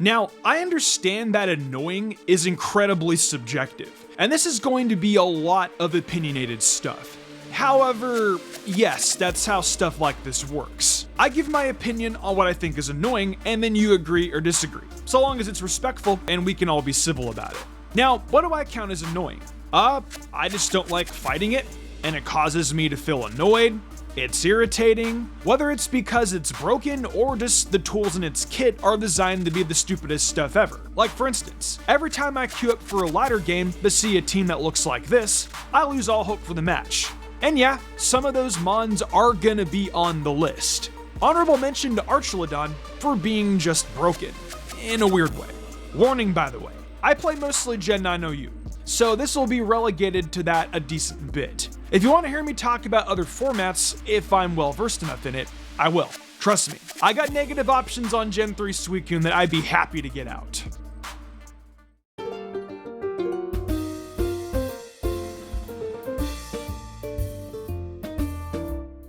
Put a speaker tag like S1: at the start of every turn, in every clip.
S1: Now, I understand that annoying is incredibly subjective, and this is going to be a lot of opinionated stuff. However, yes, that's how stuff like this works. I give my opinion on what I think is annoying, and then you agree or disagree, so long as it's respectful and we can all be civil about it. Now, what do I count as annoying? I just don't like fighting it, and it causes me to feel annoyed. It's irritating, whether it's because it's broken or just the tools in its kit are designed to be the stupidest stuff ever. Like for instance, every time I queue up for a ladder game but see a team that looks like this, I lose all hope for the match. And yeah, some of those mons are gonna be on the list. Honorable mention to Archelodon for being just broken, in a weird way. Warning by the way, I play mostly Gen 9 OU, so this will be relegated to that a decent bit. If you want to hear me talk about other formats, if I'm well versed enough in it, I will. Trust me, I got negative options on Gen 3 Suicune that I'd be happy to get out.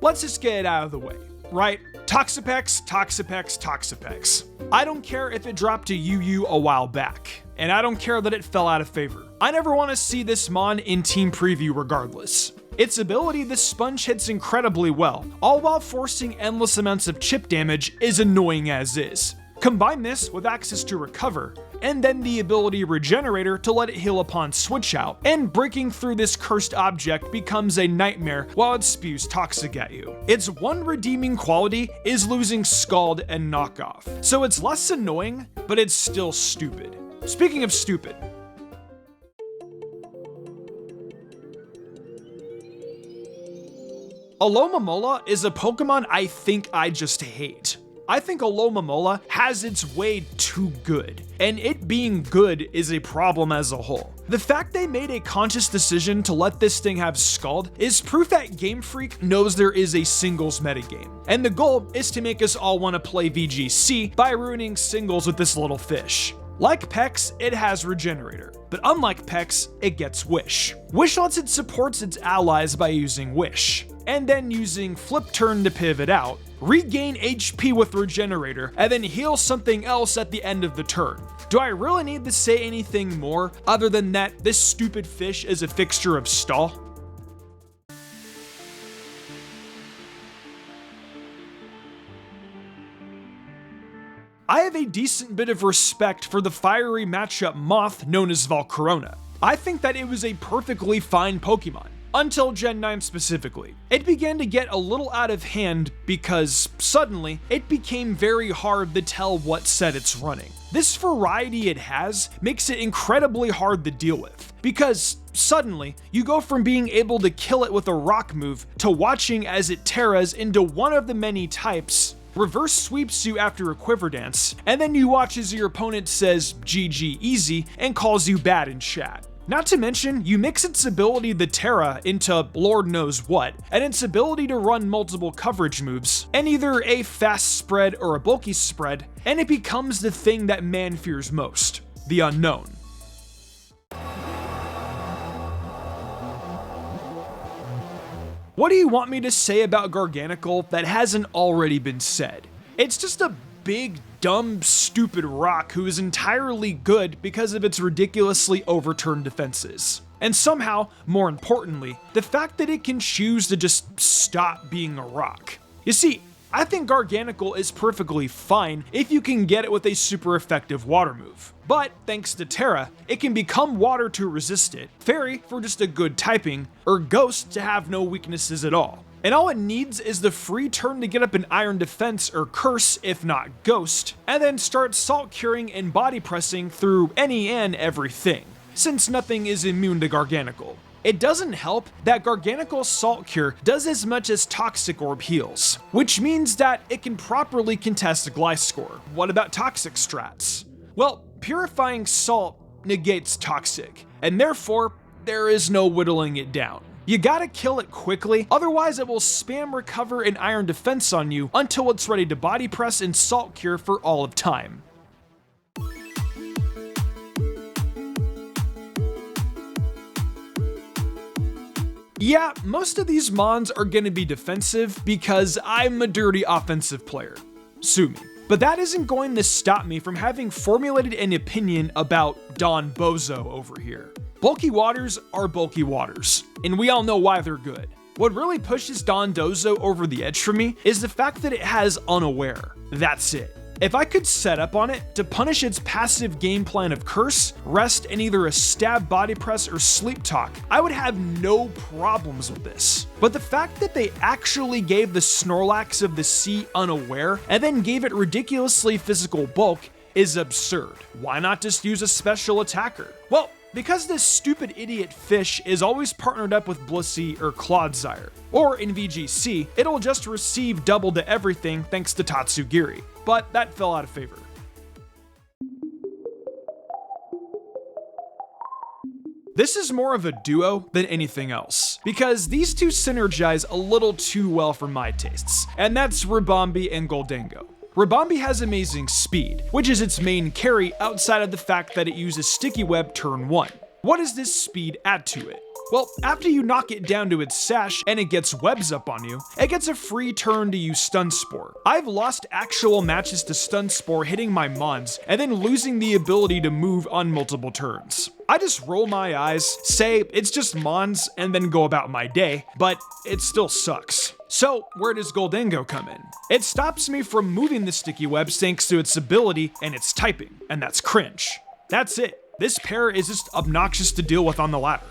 S1: Let's just get it out of the way, right? Toxapex, Toxapex, Toxapex. I don't care if it dropped to UU a while back, and I don't care that it fell out of favor. I never want to see this mon in team preview regardless. Its ability, the sponge hits incredibly well, all while forcing endless amounts of chip damage is annoying as is. Combine this with access to recover, and then the ability Regenerator to let it heal upon switch out, and breaking through this cursed object becomes a nightmare while it spews toxic at you. Its one redeeming quality is losing Scald and Knockoff, so it's less annoying, but it's still stupid. Speaking of stupid, Alomomola is a Pokemon I think I just hate. I think Alomomola has its way too good, and it being good is a problem as a whole. The fact they made a conscious decision to let this thing have Scald is proof that Game Freak knows there is a singles metagame, and the goal is to make us all want to play VGC by ruining singles with this little fish. Like Pex, it has Regenerator, but unlike Pex, it gets Wish. Wish lets it support its allies by using Wish, and then using Flip Turn to pivot out, regain HP with Regenerator, and then heal something else at the end of the turn. Do I really need to say anything more other than that this stupid fish is a fixture of stall? I have a decent bit of respect for the fiery matchup moth known as Volcarona. I think that it was a perfectly fine Pokemon, until Gen 9 specifically. It began to get a little out of hand because suddenly it became very hard to tell what set it's running. This variety it has makes it incredibly hard to deal with, because suddenly you go from being able to kill it with a rock move to watching as it terras into one of the many types, reverse sweeps you after a quiver dance, and then you watch as your opponent says GG easy and calls you bad in chat. Not to mention, you mix its ability to Terra into Lord knows what, and its ability to run multiple coverage moves, and either a fast spread or a bulky spread, and it becomes the thing that man fears most, the unknown. What do you want me to say about Garganacl that hasn't already been said? It's just a big, dumb, stupid rock who is entirely good because of its ridiculously overturned defenses. And somehow, more importantly, the fact that it can choose to just stop being a rock. You see, I think Garganacl is perfectly fine if you can get it with a super effective water move. But thanks to Terra, it can become water to resist it, Fairy for just a good typing, or Ghost to have no weaknesses at all. And all it needs is the free turn to get up an Iron Defense or Curse, if not Ghost, and then start Salt Curing and Body Pressing through any and everything, since nothing is immune to Garganacl. It doesn't help that Garganacl's Salt Cure does as much as Toxic Orb heals, which means that it can properly contest a Gliscor. What about Toxic strats? Well, Purifying Salt negates Toxic, and therefore, there is no whittling it down. You gotta kill it quickly, otherwise it will spam Recover and Iron Defense on you until it's ready to Body Press and Salt Cure for all of time. Yeah, most of these mons are gonna be defensive because I'm a dirty offensive player. Sue me. But that isn't going to stop me from having formulated an opinion about Don Bozo over here. Bulky waters are bulky waters, and we all know why they're good. What really pushes Don Dozo over the edge for me is the fact that it has Unaware. That's it. If I could set up on it to punish its passive game plan of Curse, Rest, and either a Stab Body Press or Sleep Talk, I would have no problems with this. But the fact that they actually gave the Snorlax of the Sea Unaware and then gave it ridiculously physical bulk is absurd. Why not just use a special attacker? Well, because this stupid idiot fish is always partnered up with Blissey or Clodsire. Or in VGC, it'll just receive double to everything thanks to Tatsugiri. But that fell out of favor. This is more of a duo than anything else, because these two synergize a little too well for my tastes, and that's Ribombee and Gholdengo. Ribombee has amazing speed, which is its main carry outside of the fact that it uses Sticky Web turn 1. What does this speed add to it? Well, after you knock it down to its sash and it gets webs up on you, it gets a free turn to use Stun Spore. I've lost actual matches to Stun Spore hitting my Mons and then losing the ability to move on multiple turns. I just roll my eyes, say it's just Mons, and then go about my day, but it still sucks. So where does Gholdengo come in? It stops me from moving the sticky webs thanks to its ability and its typing, and that's cringe. That's it. This pair is just obnoxious to deal with on the ladder.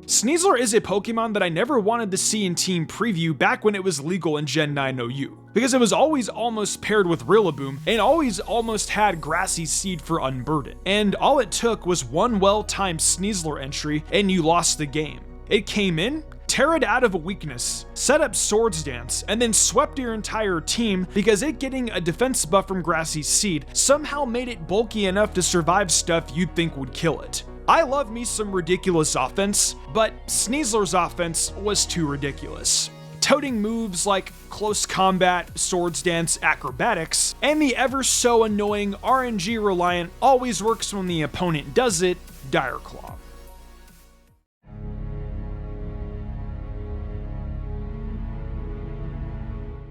S1: Sneasler is a Pokemon that I never wanted to see in Team Preview back when it was legal in Gen 9 OU, because it was always almost paired with Rillaboom and always almost had Grassy Seed for Unburden, and all it took was one well-timed Sneasler entry and you lost the game. It came in, teared out of a weakness, set up Swords Dance, and then swept your entire team because it getting a defense buff from Grassy Seed somehow made it bulky enough to survive stuff you'd think would kill it. I love me some ridiculous offense, but Sneasler's offense was too ridiculous. Toting moves like Close Combat, Swords Dance, Acrobatics, and the ever so annoying RNG reliant always works when the opponent does it, Dire Claw.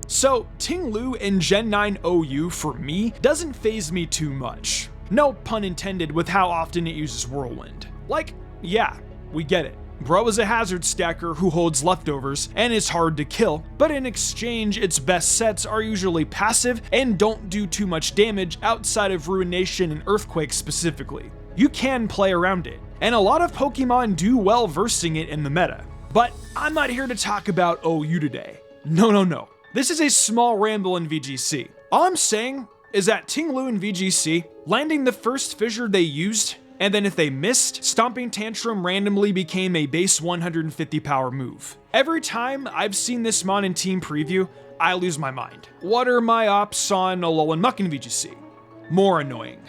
S1: So, Ting-Lu in Gen 9 OU for me doesn't faze me too much. No pun intended with how often it uses Whirlwind. Like, yeah, we get it. Bro is a hazard stacker who holds leftovers and is hard to kill, but in exchange its best sets are usually passive and don't do too much damage outside of Ruination and Earthquake specifically. You can play around it, and a lot of Pokemon do well versing it in the meta. But I'm not here to talk about OU today. No. This is a small ramble in VGC. All I'm saying is that Ting-Lu in VGC, landing the first fissure they used, and then if they missed, Stomping Tantrum randomly became a base 150 power move. Every time I've seen this mon in Team Preview, I lose my mind. What are my ops on Alolan Muck in VGC? More annoying.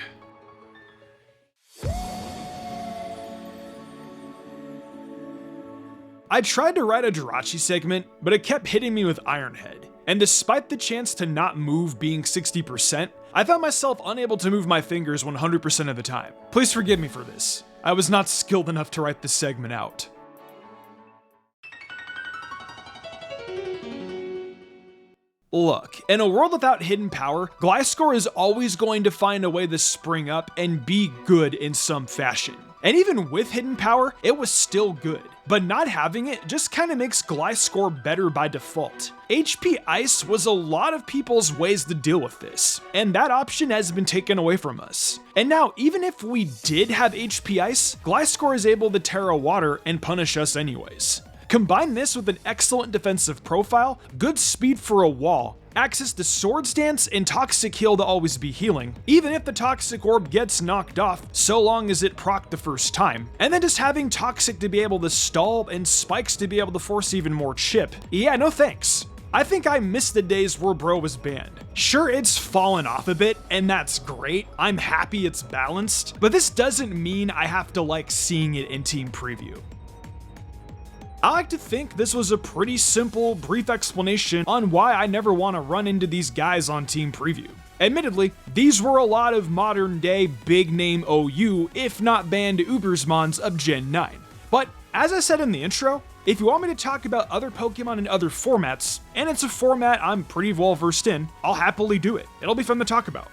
S1: I tried to write a Jirachi segment, but it kept hitting me with Iron Head. And despite the chance to not move being 60%, I found myself unable to move my fingers 100% of the time. Please forgive me for this. I was not skilled enough to write this segment out. Look, in a world without hidden power, Gliscor is always going to find a way to spring up and be good in some fashion. And even with hidden power, it was still good. But not having it just kind of makes Gliscor better by default. HP Ice was a lot of people's ways to deal with this, and that option has been taken away from us. And now, even if we did have HP Ice, Gliscor is able to Terra Water and punish us anyways. Combine this with an excellent defensive profile, good speed for a wall, access to Swords Dance, and Toxic Heal to always be healing, even if the Toxic Orb gets knocked off, so long as it procced the first time. And then just having Toxic to be able to stall and Spikes to be able to force even more chip. Yeah, no thanks. I think I missed the days where Bro was banned. Sure, it's fallen off a bit, and that's great. I'm happy it's balanced, but this doesn't mean I have to like seeing it in Team Preview. I like to think this was a pretty simple, brief explanation on why I never want to run into these guys on Team Preview. Admittedly, these were a lot of modern day big name OU, if not banned Ubersmons of Gen 9. But as I said in the intro, If you want me to talk about other Pokemon in other formats, and it's a format I'm pretty well versed in, I'll happily do it. It'll be fun to talk about.